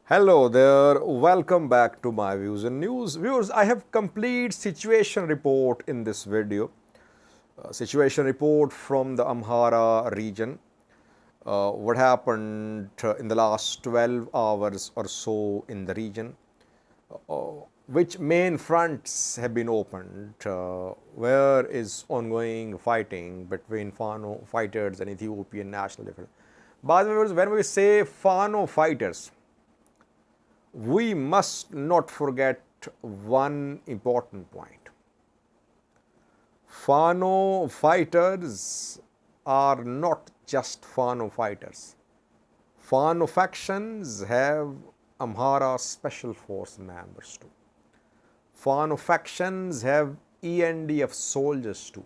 Hello there, welcome back to my views and news. Viewers, I have complete situation report in this video. Situation report from the Amhara region. What happened in the last 12 hours or so in the region. Which main fronts have been opened. Where is ongoing fighting between Fano fighters and Ethiopian national defense. By the way, when we say Fano fighters, we must not forget one important point. Fano fighters are not just Fano fighters. Fano factions have Amhara Special Force members too. Fano factions have ENDF soldiers too.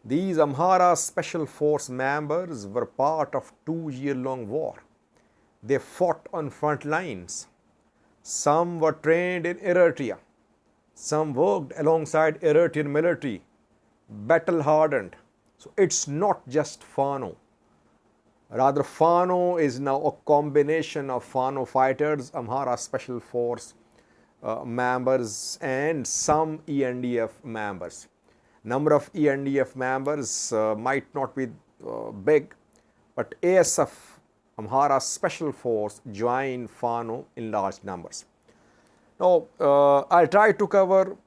These Amhara Special Force members were part of 2-year-long war. They fought on front lines. Some were trained in Eritrea. Some worked alongside Eritrean military, battle hardened. So it's not just Fano. Rather, Fano is now a combination of Fano fighters, Amhara Special Force members, and some ENDF members. Number of ENDF members might not be big, but ASF, Amhara Special Force, join Fano in large numbers. Now, I'll try to cover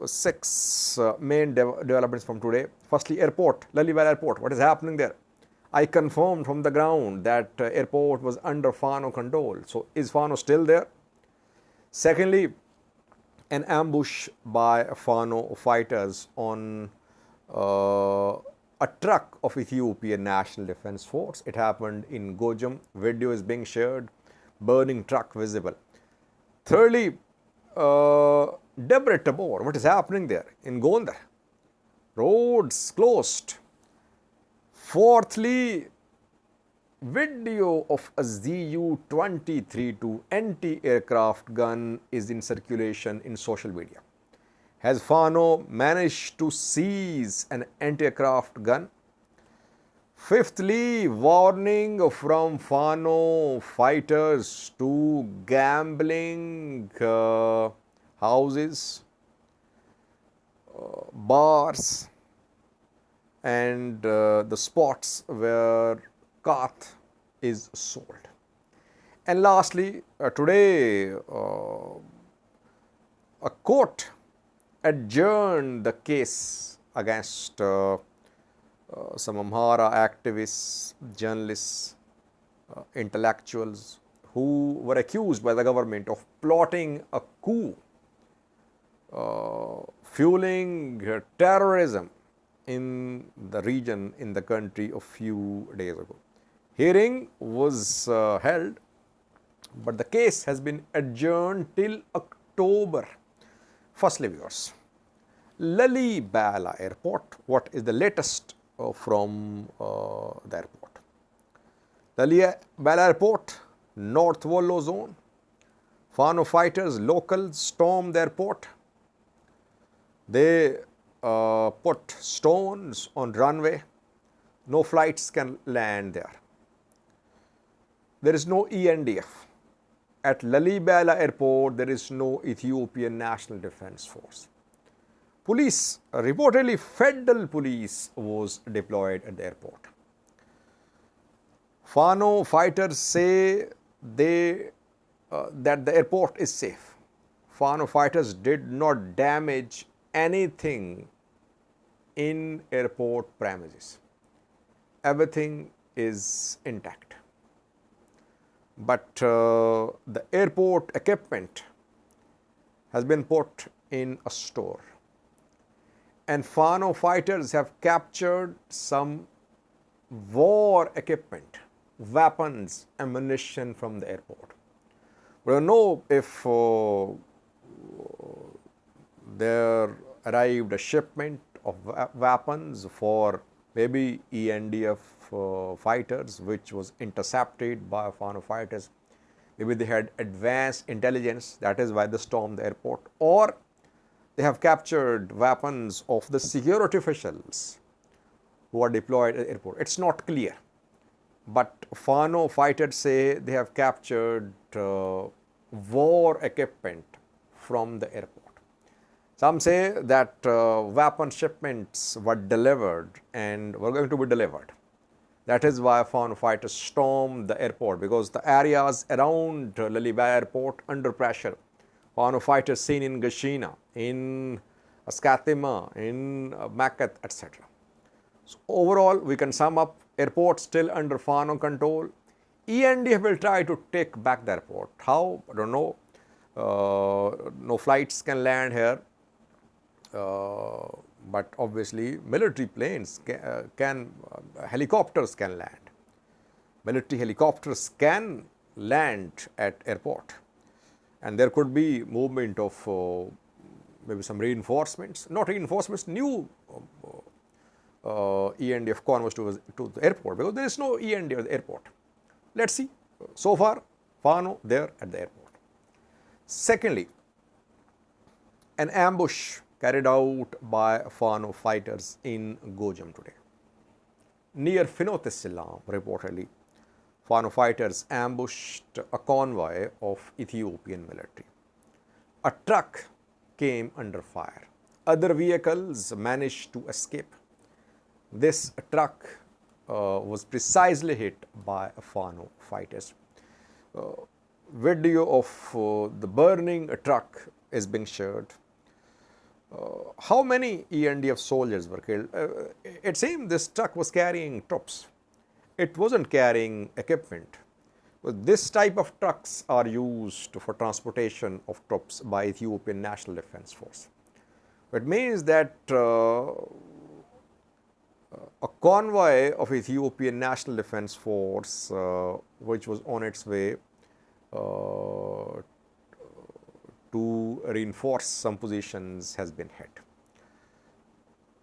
6 main developments from today. Firstly, airport, Lalibela airport, what is happening there? I confirmed from the ground that airport was under Fano control. So, is Fano still there? Secondly, an ambush by Fano fighters on a truck of Ethiopian National Defense Force. It happened in Gojam. Video is being shared. Burning truck visible. Thirdly, Debre Tabor. What is happening there in Gondar? Roads closed. Fourthly, video of a Zu-23 anti-aircraft gun is in circulation in social media. Has Fano managed to seize an anti-aircraft gun? Fifthly, warning from Fano fighters to gambling houses, bars, and the spots where kath is sold. And lastly, today a court adjourned the case against some Amhara activists, journalists, intellectuals who were accused by the government of plotting a coup, fueling terrorism in the region, in the country a few days ago. Hearing was held, but the case has been adjourned till October. Firstly, viewers, Lalibela airport, what is the latest from the airport? Lalibela airport, North Wollo zone. Fano fighters, locals stormed the airport. They put stones on runway. No flights can land there. There is no ENDF. At Lalibela airport, there is no Ethiopian National Defense Force. Police, reportedly federal police was deployed at the airport. Fano fighters say that the airport is safe. Fano fighters did not damage anything in airport premises. Everything is intact. But the airport equipment has been put in a store. And Fano fighters have captured some war equipment, weapons, ammunition from the airport. We don't know if there arrived a shipment of weapons for maybe ENDF fighters, which was intercepted by Fano fighters. Maybe they had advanced intelligence, that is why they stormed the airport. Or they have captured weapons of the security officials who are deployed at the airport. It's not clear. but Fano fighters say they have captured war equipment from the airport. Some say that weapon shipments were delivered and were going to be delivered. That is why Fano fighters stormed the airport, because the areas around Lalibela airport under pressure. Fano fighters seen in Gashina, in Skatima, in Makat, etc. So overall, we can sum up: airport still under Fano control. ENDF will try to take back the airport. How? I don't know. No flights can land here. But obviously military planes helicopters can land. Military helicopters can land at airport, and there could be movement of maybe some reinforcements, not reinforcements, new ENDF convoys to the airport, because there is no ENDF at the airport. Let's see. So far, Fano there at the airport. Secondly, an ambush carried out by Fano fighters in Gojam today. Near Fano, reportedly, Fano fighters ambushed a convoy of Ethiopian military. A truck came under fire. Other vehicles managed to escape. This truck was precisely hit by Fano fighters. Video of the burning truck is being shared. How many ENDF soldiers were killed? It seemed this truck was carrying troops. It wasn't carrying equipment. But this type of trucks are used for transportation of troops by Ethiopian National Defense Force. It means that a convoy of Ethiopian National Defense Force, which was on its way to reinforce some positions, has been hit.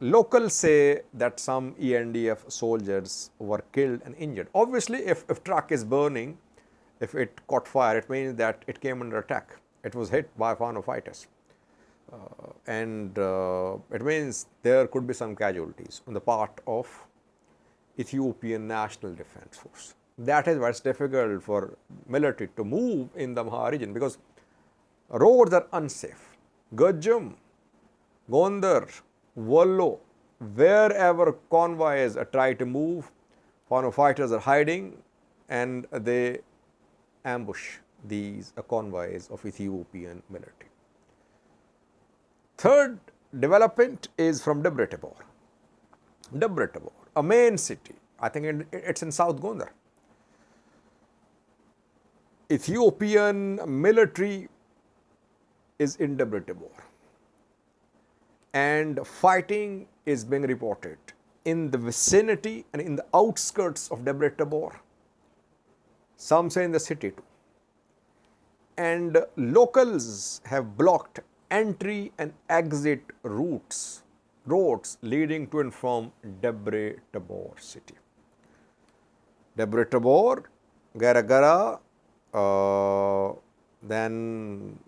Locals say that some ENDF soldiers were killed and injured. Obviously, if truck is burning, if it caught fire, it means that it came under attack. It was hit by Fano fighters. It means there could be some casualties on the part of Ethiopian National Defense Force. That is why it's difficult for military to move in the Amhara region, because roads are unsafe. Gajam, Gondar, Wallo, wherever convoys try to move, Fano fighters are hiding and they ambush these convoys of Ethiopian military. Third development is from Debre Tabor. Debre Tabor, a main city. I think it's in South Gondar. Ethiopian military is in Debre Tabor, and fighting is being reported in the vicinity and in the outskirts of Debre Tabor. Some say in the city too. And locals have blocked entry and exit roads leading to and from Debre Tabor city. Debre Tabor, Garagara, then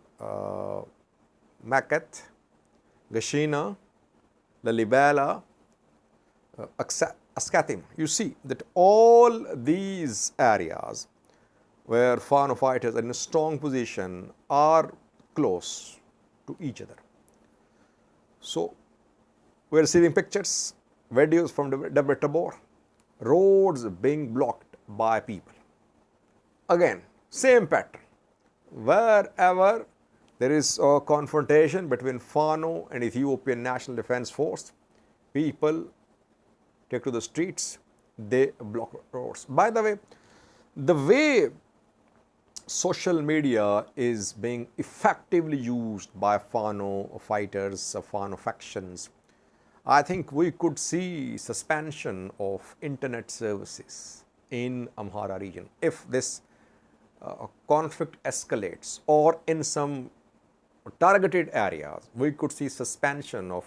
Makat, Gashina, Lalibela, Skatima. You see that all these areas where Fano fighters are in a strong position are close to each other. So, we are receiving pictures, videos from Debre Tabor, roads being blocked by people. Again, same pattern. Wherever there is a confrontation between Fano and Ethiopian National Defense Force, people take to the streets, they block roads. By the way social media is being effectively used by Fano fighters, Fano factions, I think we could see suspension of internet services in Amhara region if this conflict escalates, or in some targeted areas we could see suspension of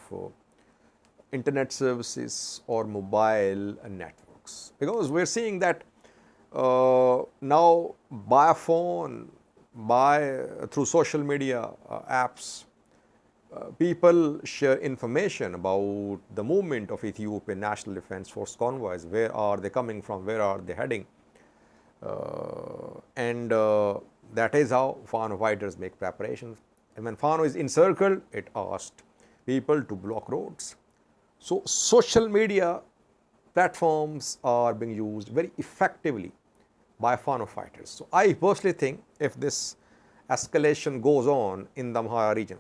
internet services or mobile networks, because we are seeing that now by phone, through social media apps, people share information about the movement of Ethiopian National Defense Force convoys. Where are they coming from? Where are they heading? and that is how Fano fighters make preparations. And when Fano is encircled, it asked people to block roads. So social media platforms are being used very effectively by Fano fighters. So I personally think if this escalation goes on in the Amhara region,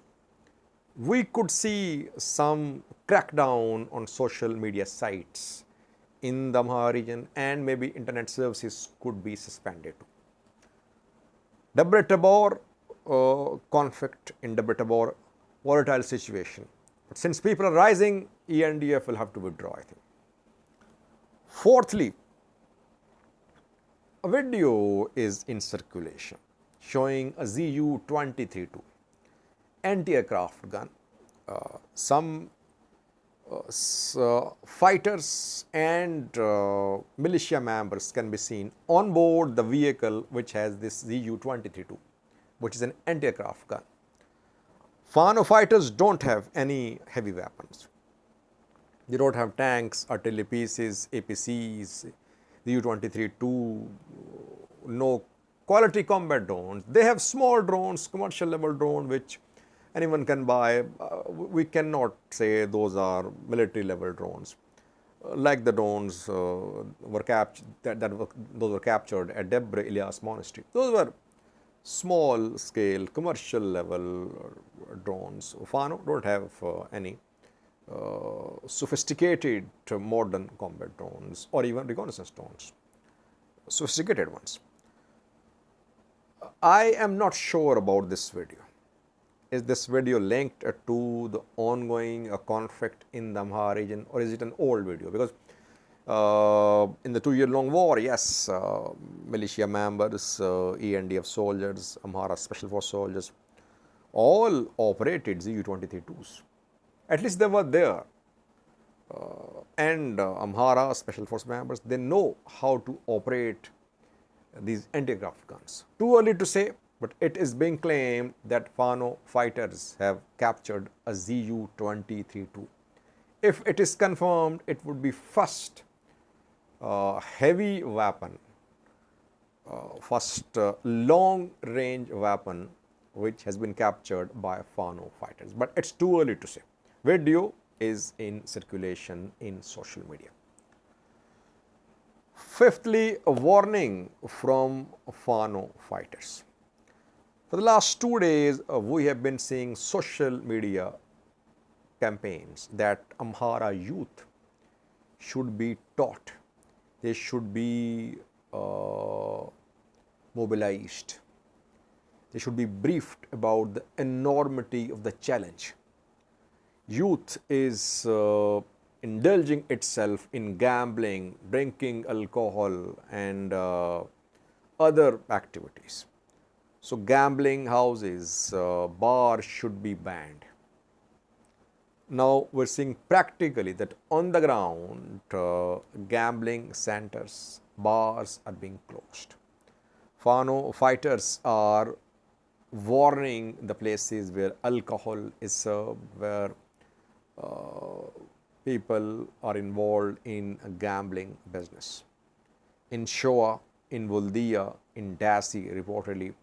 we could see some crackdown on social media sites in the Amhara region, and maybe internet services could be suspended. Debre Tabor conflict in Debre Tabor, volatile situation. But since people are rising, ENDF will have to withdraw, I think. Fourthly, a video is in circulation showing a Zu-23-2 anti-aircraft gun. Some fighters and militia members can be seen on board the vehicle which has this Zu-23-2, which is an anti-aircraft gun. Fano fighters don't have any heavy weapons. They don't have tanks, artillery pieces, APCs, Zu-23-2, no quality combat drones. They have small drones, commercial level drone, which anyone can buy. We cannot say those are military level drones. Like the drones were captured, those were captured at Debre Ilyas Monastery. Those were small scale, commercial level drones. Fano don't have any sophisticated modern combat drones or even reconnaissance drones, sophisticated ones. I am not sure about this video. Is this video linked to the ongoing conflict in the Amhara region, or is it an old video? Because in the 2-year-long war, yes, militia members, ENDF soldiers, Amhara Special Force soldiers, all operated Zu-23-2s. At least they were there. And Amhara Special Force members, they know how to operate these anti-aircraft guns. Too early to say, but it is being claimed that Fano fighters have captured a Zu-23-2. If it is confirmed, it would be first heavy weapon, first long-range weapon which has been captured by Fano fighters. But it's too early to say. Video is in circulation in social media. Fifthly, a warning from Fano fighters. For the last 2 days, we have been seeing social media campaigns that Amhara youth should be taught. They should be mobilized. They should be briefed about the enormity of the challenge. Youth is indulging itself in gambling, drinking alcohol, and other activities. So gambling houses, bars should be banned. Now we're seeing practically that on the ground, gambling centers, bars are being closed. Fano fighters are warning the places where alcohol is served, where people are involved in a gambling business. In Shoa, in Vuldia, in Dasi, reportedly,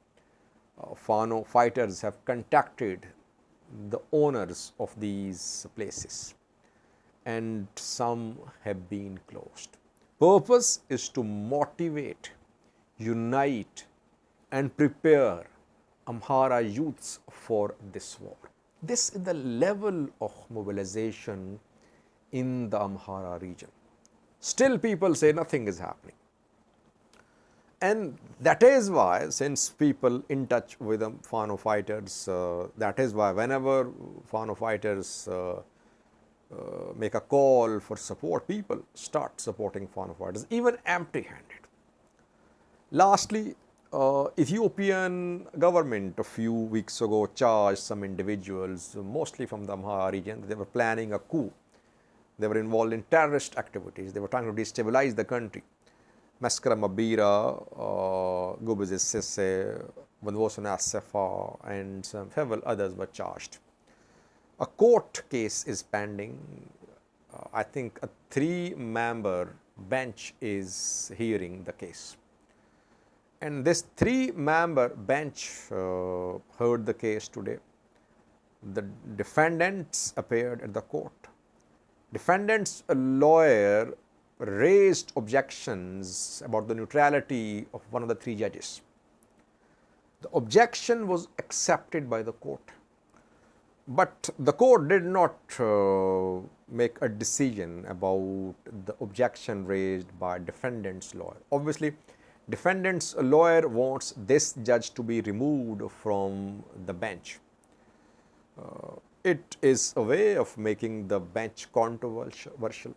Fano fighters have contacted the owners of these places, and some have been closed. Purpose is to motivate, unite, and prepare Amhara youths for this war. This is the level of mobilization in the Amhara region. Still people say nothing is happening. And that is why, since people in touch with the Fano fighters, that is why whenever Fano fighters make a call for support, people start supporting Fano fighters, even empty-handed. Lastly, Ethiopian government a few weeks ago charged some individuals, mostly from the Amhara region, they were planning a coup. They were involved in terrorist activities. They were trying to destabilize the country. Maskara Mabira, Gubizis Sisse, Vanvosana Sefa, and several others were charged. A court case is pending. I think a 3-member bench is hearing the case. And this three-member bench heard the case today. The defendants appeared at the court. Defendant's lawyer raised objections about the neutrality of one of the three judges. The objection was accepted by the court, but the court did not make a decision about the objection raised by defendant's lawyer. Obviously, defendant's lawyer wants this judge to be removed from the bench. It is a way of making the bench controversial.